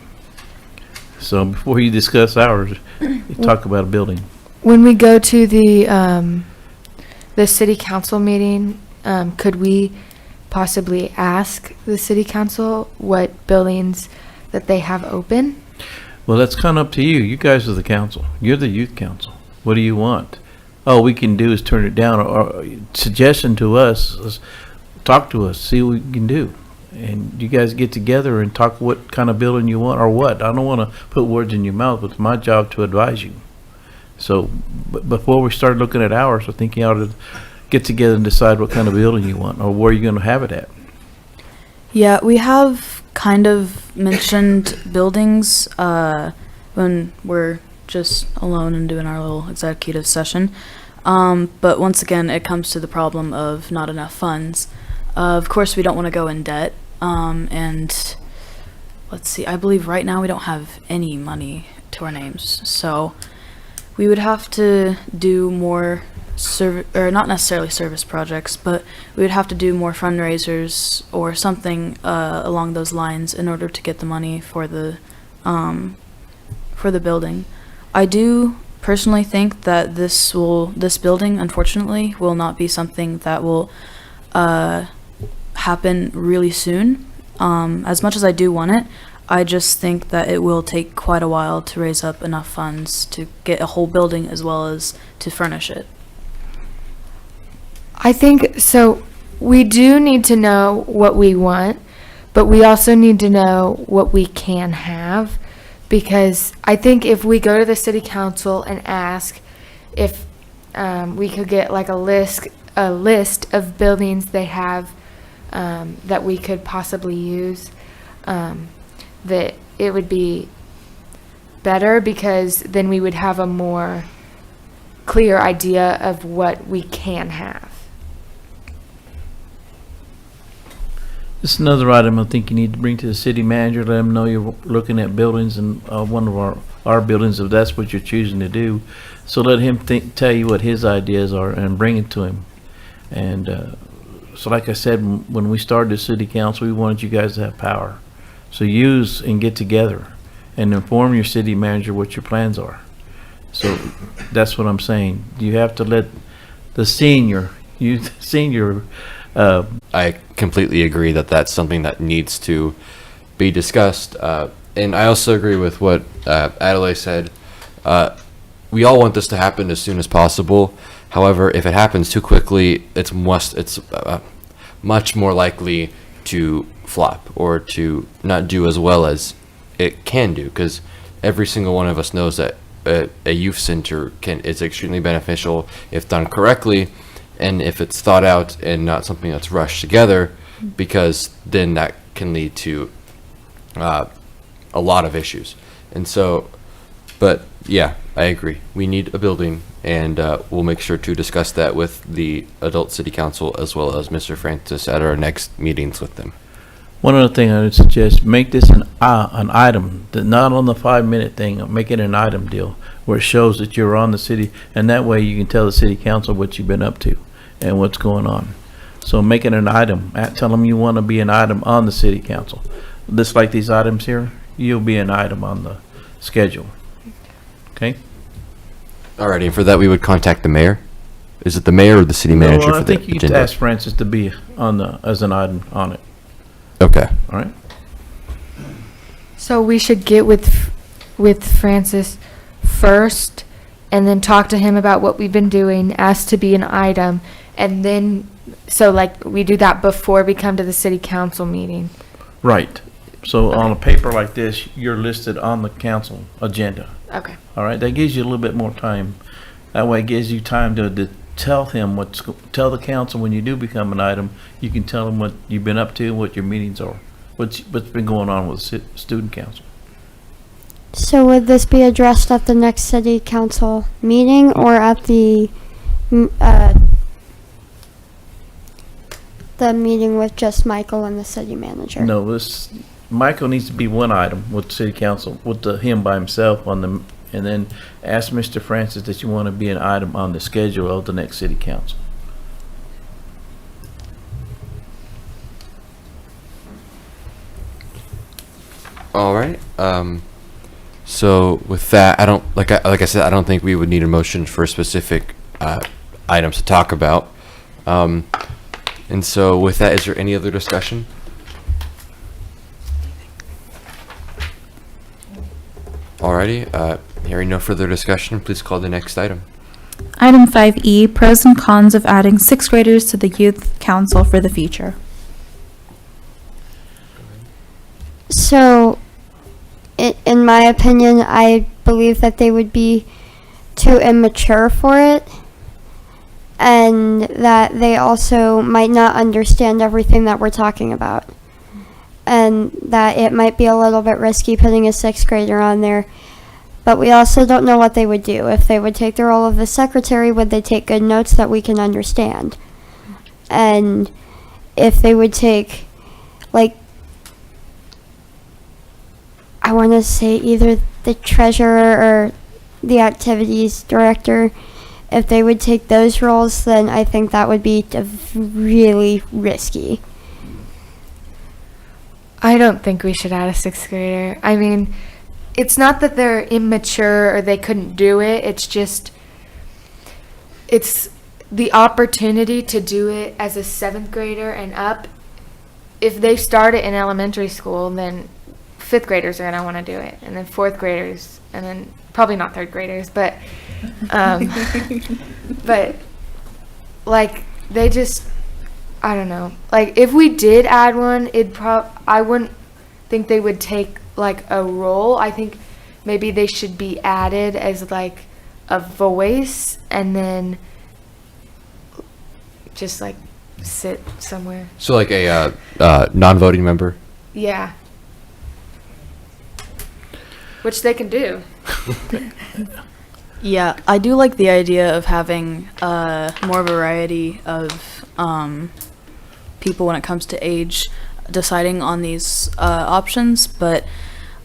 So before you discuss hours, you talk about a building. When we go to the city council meeting, could we possibly ask the city council what buildings that they have open? Well, that's kind of up to you. You guys are the council. You're the youth council. What do you want? All we can do is turn it down, or suggestion to us is talk to us, see what we can do. And you guys get together and talk what kind of building you want or what. I don't want to put words in your mouth, but it's my job to advise you. So before we start looking at hours, I think you ought to get together and decide what kind of building you want or where you're going to have it at. Yeah, we have kind of mentioned buildings when we're just alone and doing our little executive session. But once again, it comes to the problem of not enough funds. Of course, we don't want to go in debt. And let's see, I believe right now we don't have any money to our names. So we would have to do more or not necessarily service projects, but we would have to do more fundraisers or something along those lines in order to get the money for the building. I do personally think that this building, unfortunately, will not be something that will happen really soon. As much as I do want it, I just think that it will take quite a while to raise up enough funds to get a whole building as well as to furnish it. I think so. We do need to know what we want, but we also need to know what we can have, because I think if we go to the city council and ask if we could get like a list of buildings they have that we could possibly use, that it would be better, because then we would have a more clear idea of what we can have. This is another item I think you need to bring to the city manager, let him know you're looking at buildings and one of our buildings, if that's what you're choosing to do. So let him tell you what his ideas are and bring it to him. And so like I said, when we started the city council, we wanted you guys to have power. So use and get together and inform your city manager what your plans are. So that's what I'm saying. You have to let the senior I completely agree that that's something that needs to be discussed. And I also agree with what Adelaide said. We all want this to happen as soon as possible. However, if it happens too quickly, it's much more likely to flop or to not do as well as it can do, because every single one of us knows that a youth center is extremely beneficial if done correctly, and if it's thought out and not something that's rushed together, because then that can lead to a lot of issues. And so, but yeah, I agree. We need a building, and we'll make sure to discuss that with the adult city council as well as Mr. Francis at our next meetings with them. One other thing I would suggest, make this an item, not on the 5-minute thing, make it an item deal where it shows that you're on the city, and that way you can tell the city council what you've been up to and what's going on. So make it an item. Tell them you want to be an item on the city council. Just like these items here, you'll be an item on the schedule. Okay? Alrighty, and for that we would contact the mayor. Is it the mayor or the city manager Well, for I the think you agenda? ask Francis to be as an item on it. Okay. All right? So we should get with Francis first, and then talk to him about what we've been doing, ask to be an item, and then, so like we do that before we come to the city council meeting. Right. So on a paper like this, you're listed on the council agenda. Okay. All right? That gives you a little bit more time. That way it gives you time to tell the council when you do become an item, you can tell them what you've been up to and what your meetings are, what's been going on with student council. So would this be addressed at the next city council meeting or at the meeting with just Michael and the city manager? No, Michael needs to be one item with city council, with him by himself on the, and then ask Mr. Francis that you want to be an item on the schedule of the next city council. All right. So with that, I don't like I said, I don't think we would need a motion for specific items to talk about. And so with that, is there any other discussion? Alrighty. Hearing no further discussion, please call the next item. Item 5E, pros and cons of adding sixth graders to the youth council for the future. So, in my opinion, I believe that they would be too immature for it, and that they also might not understand everything that we're talking about, and that it might be a little bit risky putting a sixth grader on there. But we also don't know what they would do. If they would take the role of the secretary, would they take good notes that we can understand? And if they would take, like, I want to say either the treasurer or the activities director, if they would take those roles, then I think that would be really risky. I don't think we should add a sixth grader. I mean, it's not that they're immature or they couldn't do it. It's just, it's the opportunity to do it as a seventh grader and up. If they start it in elementary school, then fifth graders are going to want to do it. And then fourth graders, and then probably not third graders, but, but like they just, I don't know. Like if we did add one, I wouldn't think they would take like a role. I think maybe they should be added as like a voice and then just like sit somewhere. So like a non-voting member? Yeah. Which they can do. Yeah, I do like the idea of having more variety of people when it comes to age deciding on these options, but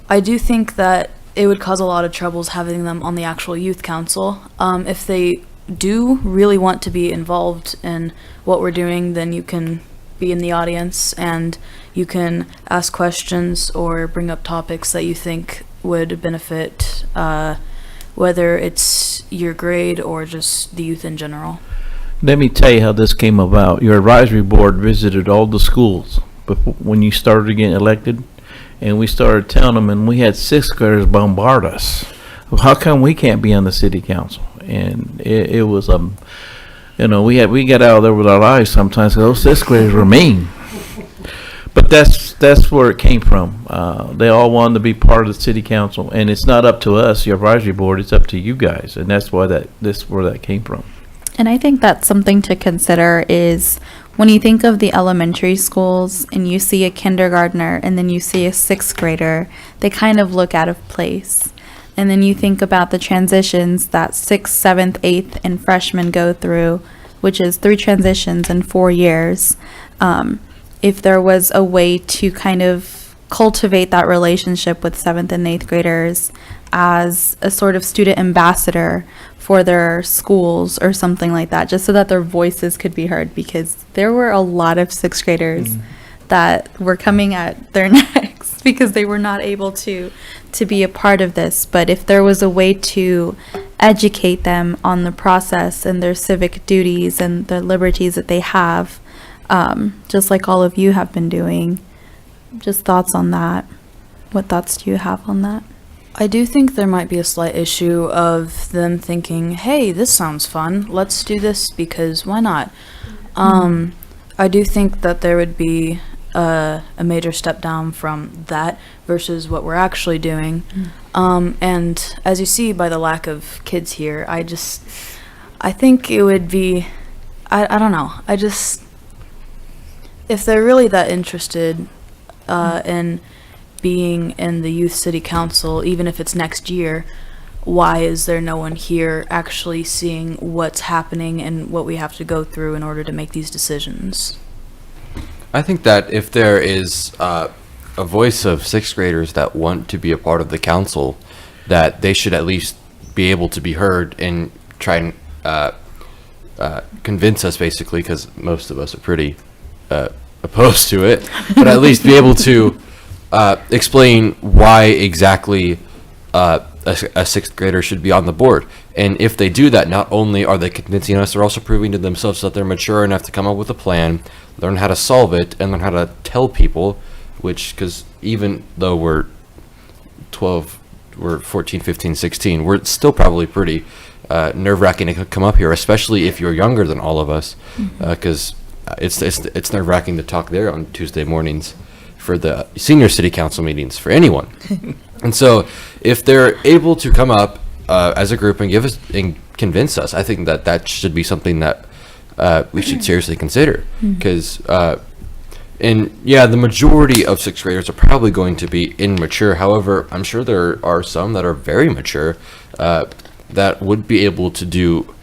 I do think that it would cause a lot of troubles having them on the actual youth council. If they do really want to be involved in what we're doing, then you can be in the audience and you can ask questions or bring up topics that you think would benefit whether it's your grade or just the youth in general. Let me tell you how this came about. Your advisory board visited all the schools when you started getting elected, and we started telling them, and we had sixth graders bombard us. How come we can't be on the city council? And it was we got out there with our lives sometimes. Those sixth graders were mean. But that's where it came from. They all wanted to be part of the city council, and it's not up to us, your advisory board. It's up to you guys, and that's why where that came from. And I think that's something to consider is when you think of the elementary schools and you see a kindergartner and then you see a sixth grader, they kind of look out of place. And then you think about the transitions that 6th, 7th, 8th, and freshmen go through, which is 3 transitions in 4 years. If there was a way to kind of cultivate that relationship with 7th and 8th graders as a sort of student ambassador for their schools or something like that, just so that their voices could be heard, because there were a lot of 6th graders that were coming at their necks because they were not able to be a part of this. But if there was a way to educate them on the process and their civic duties and the liberties that they have, just like all of you have been doing, just thoughts on that. What thoughts do you have on that? I do think there might be a slight issue of them thinking, hey, this sounds fun, let's do this because why not? I do think that there would be a major step down from that versus what we're actually doing. And as you see by the lack of kids here, I I think it would be, I don't know. I just, if they're really that interested in being in the youth city council, even if it's next year, why is there no one here actually seeing what's happening and what we have to go through in order to make these decisions? I think that if there is a voice of sixth graders that want to be a part of the council, that they should at least be able to be heard and try and convince us, basically, because most of us are pretty opposed to it, but at least be able to explain why exactly a sixth grader should be on the board. And if they do that, not only are they convincing us, they're also proving to themselves that they're mature enough to come up with a plan, learn how to solve it, and learn how to tell people, which, because even though we're 12, we're 14, 15, 16, we're still probably pretty nerve-wracking to come up here, especially if you're younger than all of us, because it's nerve-wracking to talk there on Tuesday mornings for the senior city council meetings for anyone. And so if they're able to come up as a group and give us and convince us, I think that that should be something that we should seriously consider, because and yeah, the majority of sixth graders are probably going to be immature. However, I'm sure there are some that are very mature that would be able to do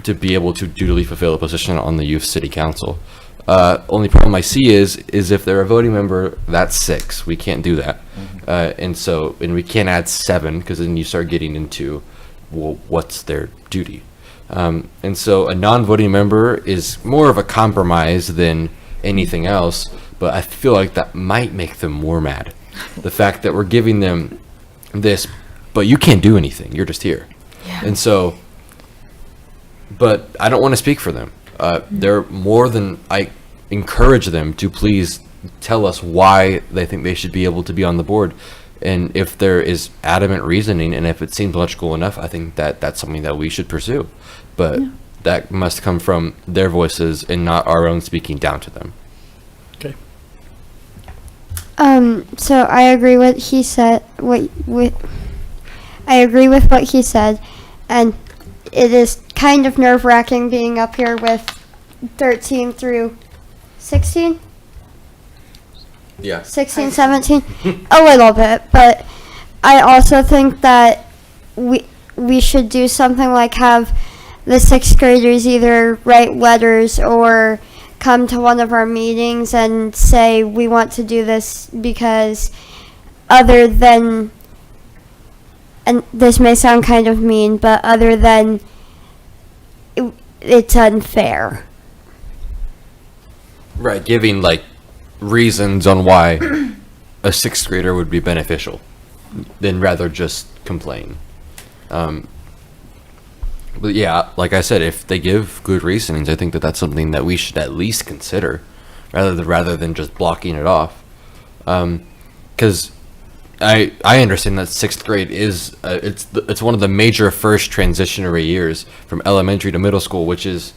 duly fulfill a position on the youth city council. Only problem I see is if they're a voting member, that's 6. We can't do that, and we can't add 7, because then you start getting into, well, what's their duty? And so a non-voting member is more of a compromise than anything else, but I feel like that might make them more mad. The fact that we're giving them this, but you can't do anything. You're just here. Yeah. And so, but I don't want to speak for them. They're more than, I encourage them to please tell us why they think they should be able to be on the board. And if there is adamant reasoning, and if it seems logical enough, I think that that's something that we should pursue. But that must come from their voices and not our own speaking down to them. Okay. So I agree what he said. I agree with what he said, and it is kind of nerve-wracking being up here with 13 through 16. Yeah. 16, 17, a little bit, but I also think that we should do something like have the 6th graders either write letters or come to one of our meetings and say we want to do this because other than, and this may sound kind of mean, but other than it's unfair. Right, giving like reasons on why a 6th grader would be beneficial, than rather just complain. But yeah, like I said, if they give good reasonings, I think that that's something that we should at least consider, rather than just blocking it off. Because I understand that 6th grade is it's one of the major first transitionary years from elementary to middle school, which is,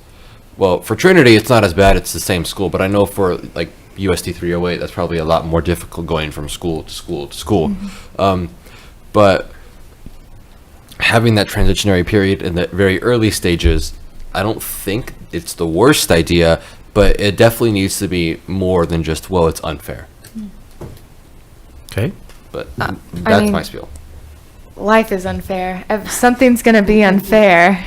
well, for Trinity it's not as bad, it's the same school, but I know for like USD 308 that's probably a lot more difficult going from school to school to school. But having that transitionary period in the very early stages, I don't think it's the worst idea, but it definitely needs to be more than just, well, it's unfair. Okay. But I that's mean, my spiel. Life is unfair. If something's going to be unfair,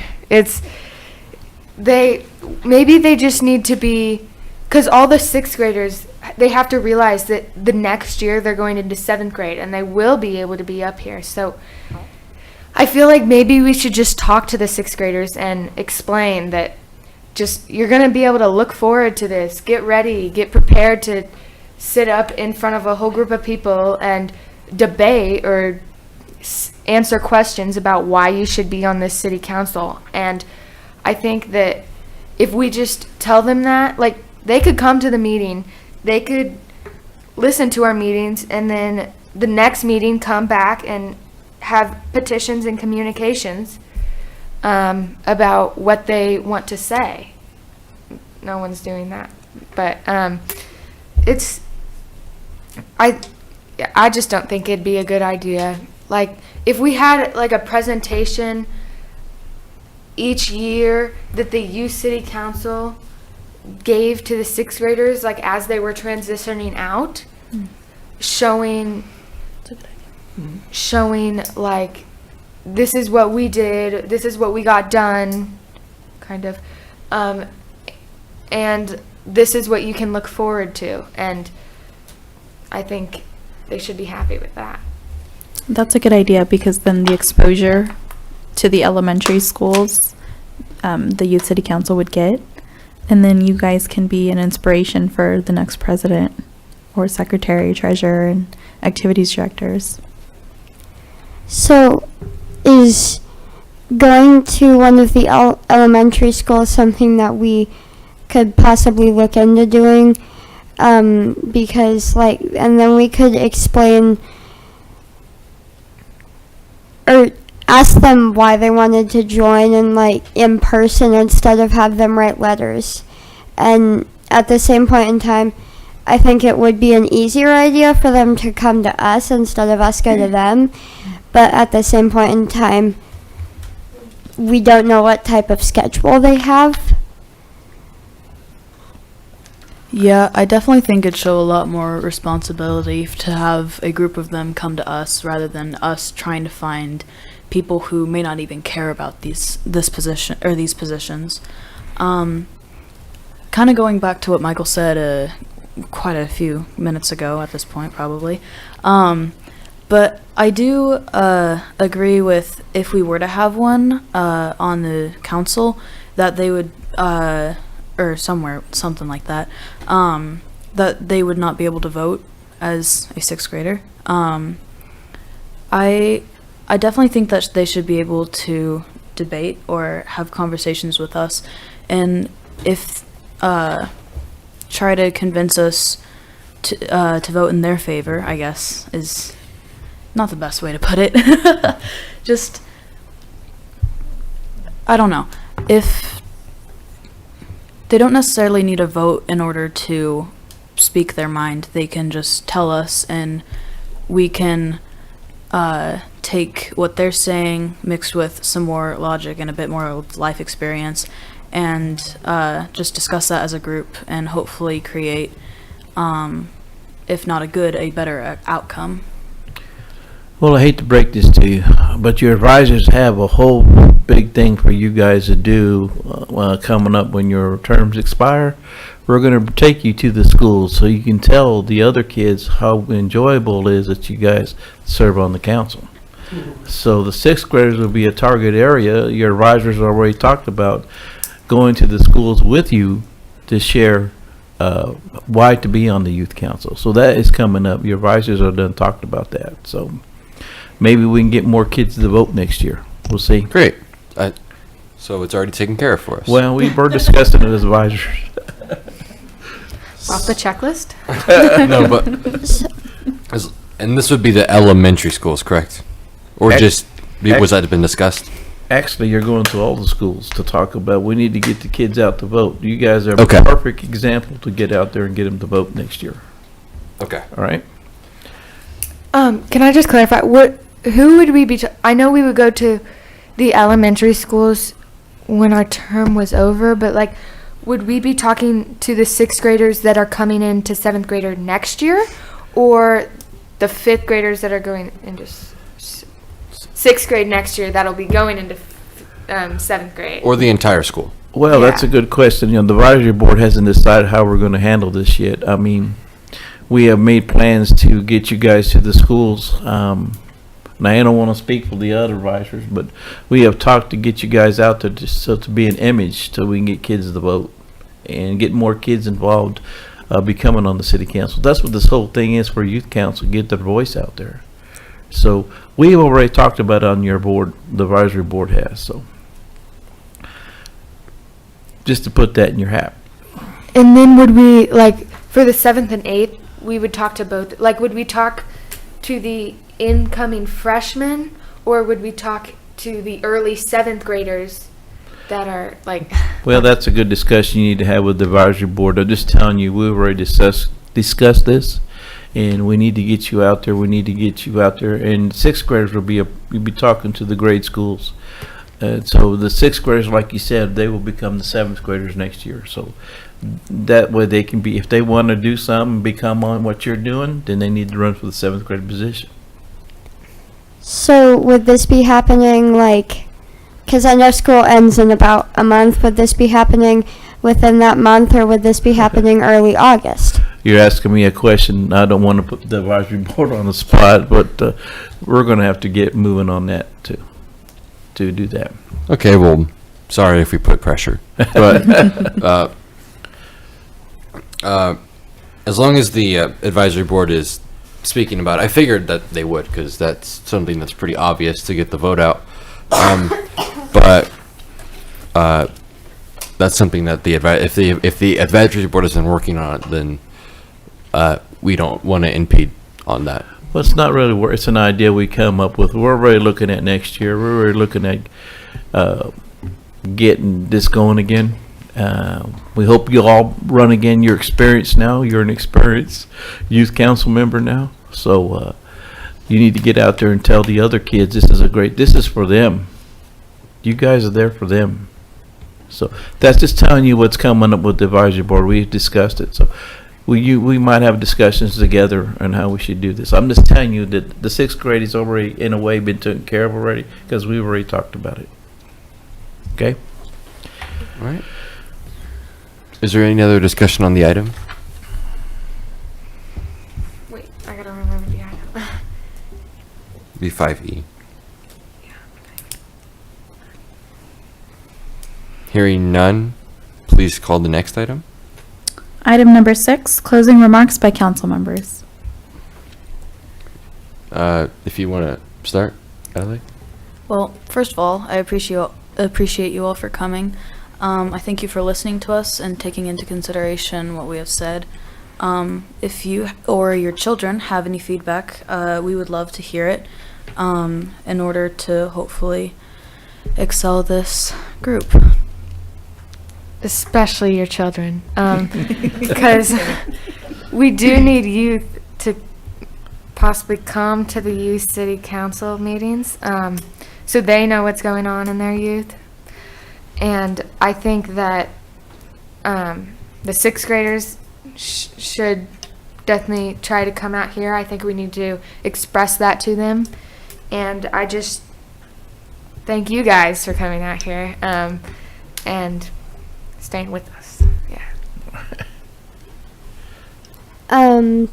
maybe they just need to be, because all the 6th graders, they have to realize that the next year they're going into 7th grade and they will be able to be up here. So I feel like maybe we should just talk to the 6th graders and explain that you're going to be able to look forward to this, get ready, get prepared to sit up in front of a whole group of people and debate or answer questions about why you should be on this city council. And I think that if we just tell them that, like, they could come to the meeting, they could listen to our meetings, and then the next meeting come back and have petitions and communications about what they want to say. No one's doing that, but I just don't think it'd be a good idea. Like, if we had like a presentation each year that the youth city council gave to the sixth graders, like as they were transitioning out, showing like, this is what we did, this is what we got done, kind of, and this is what you can look forward to. And I think they should be happy with that. That's a good idea, because then the exposure to the elementary schools, the youth city council would get, and then you guys can be an inspiration for the next president or secretary, treasurer, and activities directors. So, is going to one of the elementary schools something that we could possibly look into doing? Because, like, and then we could explain or ask them why they wanted to join, and like in person instead of have them write letters. And at the same point in time, I think it would be an easier idea for them to come to us instead of us go to them. But at the same point in time, we don't know what type of schedule they have. Yeah, I definitely think it'd show a lot more responsibility to have a group of them come to us rather than us trying to find people who may not even care about these positions. Kind of going back to what Michael said quite a few minutes ago at this point, probably. But I do agree with, if we were to have one on the council, that they would, or somewhere, something like that, that they would not be able to vote as a sixth grader. I definitely think that they should be able to debate or have conversations with us, and if try to convince us to vote in their favor, I guess, is not the best way to put it. Just, I don't know. If they don't necessarily need a vote in order to speak their mind, they can just tell us, and we can take what they're saying mixed with some more logic and a bit more of life experience, and just discuss that as a group and hopefully create, if not a better outcome. Well, I hate to break this to you, but your advisors have a whole big thing for you guys to do coming up when your terms expire. We're going to take you to the schools so you can tell the other kids how enjoyable it is that you guys serve on the council. So the sixth graders will be a target area. Your advisors already talked about going to the schools with you to share why to be on the youth council. So that is coming up. Your advisors are done talked about that. So maybe we can get more kids to vote next year. We'll see. Great. So it's already taken care of for us. Well, we were discussing it as advisors. Off the checklist? No, but and this would be the elementary schools, correct? Or was that been discussed? Actually, you're going to all the schools to talk about, we need to get the kids out to vote. You guys are Okay. a perfect example to get out there and get them to vote next year. Okay. All right? Can I just clarify, who would we be, I know we would go to the elementary schools when our term was over, but like, would we be talking to the sixth graders that are coming into seventh grader next year, or the fifth graders that are going into sixth grade next year that'll be going into seventh grade? Or the entire school? Well, that's a Yeah. good question. You know, the advisory board hasn't decided how we're going to handle this yet. I mean, we have made plans to get you guys to the schools. Now, I don't want to speak for the other advisors, but we have talked to get you guys out there just so to be an image so we can get kids to vote and get more kids involved becoming on the city council. That's what this whole thing is for youth council, get their voice out there. So we have already talked about it on your board, the advisory board has, so just to put that in your hat. And then would we, like, for the 7th and 8th, we would talk to both, like, would we talk to the incoming freshmen, or would we talk to the early 7th graders that are, like... Well, that's a good discussion you need to have with the advisory board. I'm just telling you, we've already discussed this, and we need to get you out there. We need to get you out there. And sixth graders will be you'll be talking to the grade schools So the sixth graders, like you said, they will become the seventh graders next year. So that way they can be, if they want to do something, become on what you're doing, then they need to run for the seventh grade position. So would this be happening like, because I know school ends in about a month, would this be happening within that month, or would this be happening early August? You're asking me a question. I don't want to put the advisory board on the spot, but we're going to have to get moving on that to do that. Okay, well, sorry if we put pressure, but as long as the advisory board is speaking about it, I figured that they would, because that's something that's pretty obvious to get the vote out. But that's something that if the advisory board has been working on it, then we don't want to impede on that. Well, it's not really it's an idea we come up with. We're already looking at next year. We're already looking at getting this going again. We hope you all run again. You're experienced now. You're an experienced youth council member now. So you need to get out there and tell the other kids this is for them. You guys are there for them. So that's just telling you what's coming up with the advisory board. We've discussed it. So we might have discussions together on how we should do this. I'm just telling you that the sixth grade is already, in a way, been taken care of already, because we've already talked about it. Okay? All right. Is there any other discussion on the item? Wait, I gotta remember the item. B5E. Hearing none, please call the next item. Item number 6, closing remarks by council members. If you want to start, Ellie. Well, first of all, I appreciate you all for coming. I thank you for listening to us and taking into consideration what we have said. If you or your children have any feedback, we would love to hear it in order to hopefully excel this group. Especially your children, because we do need youth to possibly come to the youth city council meetings, so they know what's going on in their youth. And I think that the sixth graders should definitely try to come out here. I think we need to express that to them, and I just thank you guys for coming out here and staying with us. Yeah. I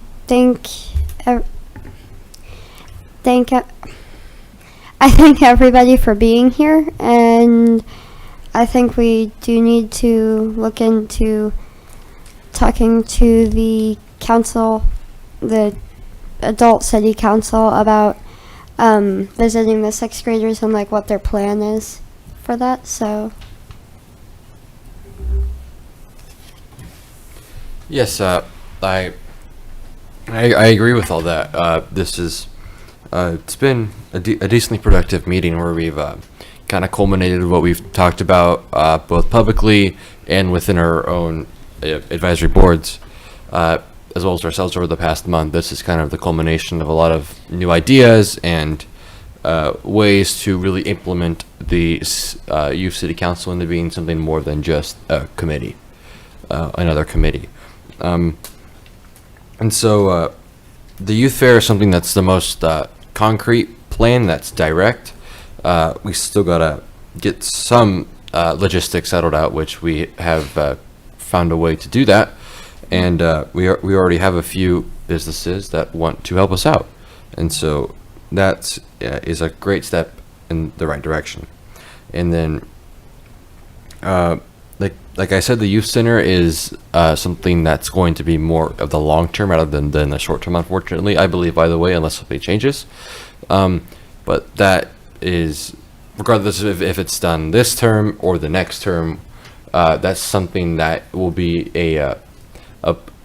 thank everybody for being here, and I think we do need to look into talking to the council, the adult city council, about visiting the sixth graders and like what their plan is for that. So Yes, I agree with all that. This is it's been a decently productive meeting where we've kind of culminated what we've talked about both publicly and within our own advisory boards, as well as ourselves over the past month. This is kind of the culmination of a lot of new ideas and ways to really implement the youth city council into being something more than just a committee, another committee. And so the youth fair is something that's the most concrete plan, that's direct. We still gotta get some logistics settled out, which we have found a way to do that, and we already have a few businesses that want to help us out, and so that is a great step in the right direction. And then like I said, the youth center is something that's going to be more of the long term rather than the short term, unfortunately, I believe, by the way, unless something changes. But that is, regardless of if it's done this term or the next term, that's something that will be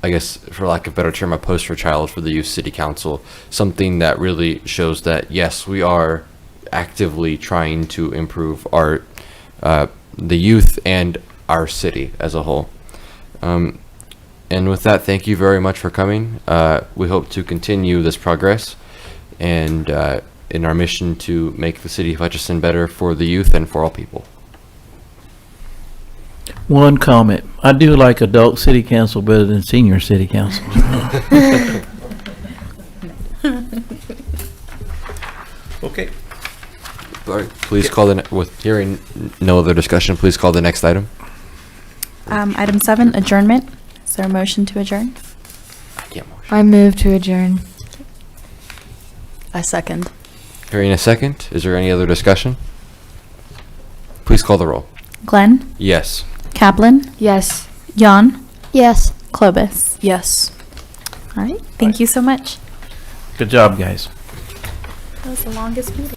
I guess, for lack of a better term, a poster child for the youth city council. Something that really shows that, yes, we are actively trying to improve our the youth and our city as a whole. And with that, thank you very much for coming. We hope to continue this progress, and in our mission to make the city of Hutchinson better for the youth and for all people. One comment. I do like adult city council better than senior city council. Okay. All right, please call with hearing no other discussion, please call the next item. Item 7, adjournment. Is there a motion to adjourn? Yeah, motion. I move to adjourn. I second. Hearing a second, is there any other discussion? Please call the roll. Glenn? Yes. Kaplan? Yes. Jan? Yes. Yes. Clovis? All right. Thank you so much. Good job, guys. That was the longest meeting.